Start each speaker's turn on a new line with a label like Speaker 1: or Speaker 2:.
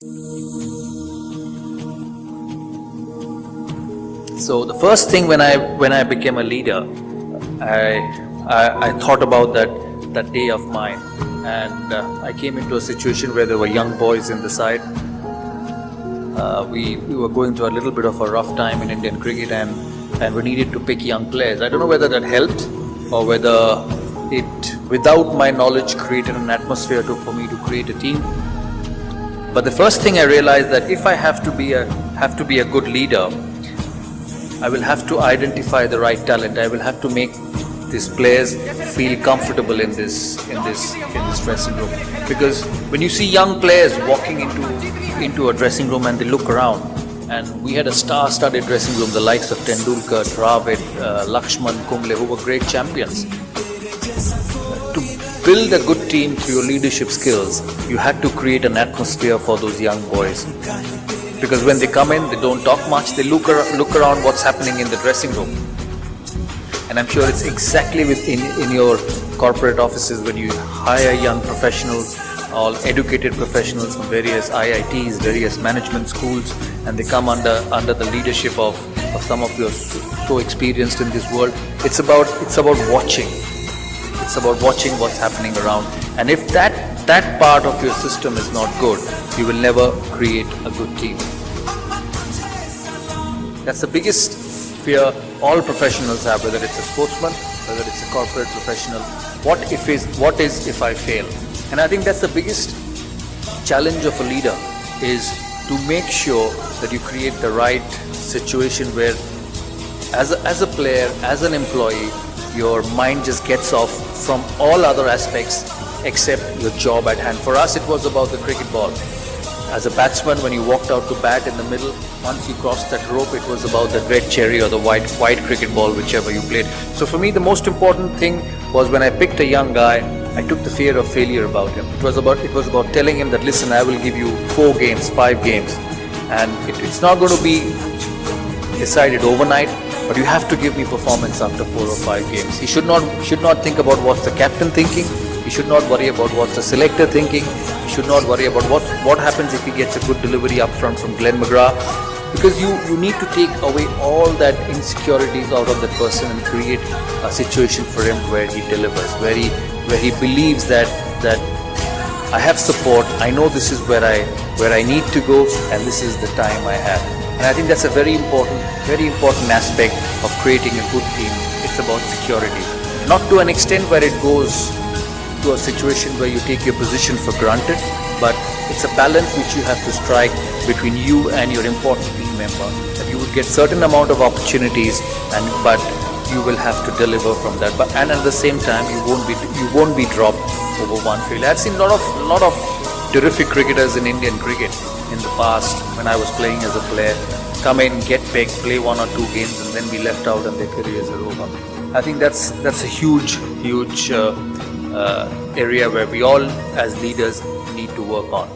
Speaker 1: So the first thing when I became a leader, I thought about that day of mine, and I came into a situation where there were young boys in the side. We were going through a little bit of a rough time in Indian cricket, and we needed to pick young players. I don't know whether that helped or whether it, without my knowledge, created an atmosphere for me to create a team. But the first thing I realized that if I have to be a good leader, I will have to identify the right talent. I will have to make these players feel comfortable in this dressing room. Because when you see young players walking into a dressing room and they look around, and we had a star-studded dressing room, the likes of Tendulkar, Dravid, Lakshman, Kumble, who were great champions. To build a good team through your leadership skills, you had to create an atmosphere for those young boys. Because when they come in, they don't talk much, they look around what's happening in the dressing room. And I'm sure it's exactly in your corporate offices when you hire young professionals, all educated professionals from various IITs, various management schools, and they come under the leadership of some of you so experienced in this world. It's about watching. It's about watching what's happening around. And if that part of your system is not good, you will never create a good team. That's the biggest fear all professionals have, whether it's a sportsman, whether it's a corporate professional. What is if I fail? And I think that's the biggest challenge of a leader, is to make sure that you create the right situation where as a player, as an employee, your mind just gets off from all other aspects except your job at hand. For us, it was about the cricket ball. As a batsman, when you walked out to bat in the middle, once you crossed that rope, it was about the red cherry or the white cricket ball, whichever you played. So for me, the most important thing was when I picked a young guy, I took the fear of failure about him. It was about telling him that, listen, I will give you 4 games, 5 games, and it's not going to be decided overnight, but you have to give me performance after 4 or 5 games. He should not think about what's the captain thinking. He should not worry about what's the selector thinking. He should not worry about what happens if he gets a good delivery up front from Glenn McGrath. Because you need to take away all that insecurities out of that person and create a situation for him where he delivers, where he believes that I have support, I know this is where I need to go, and this is the time I have. And I think that's a very important aspect of creating a good team. It's about security. Not to an extent where it goes to a situation where you take your position for granted, but it's a balance which you have to strike between you and your important team member. That you will get certain amount of opportunities, but you will have to deliver from that. And at the same time, you won't be dropped over one field. I've seen a lot of terrific cricketers in Indian cricket in the past when I was playing as a player come in, get picked, play 1 or 2 games, and then be left out and their careers are over. I think that's a huge area where we all as leaders need to work on.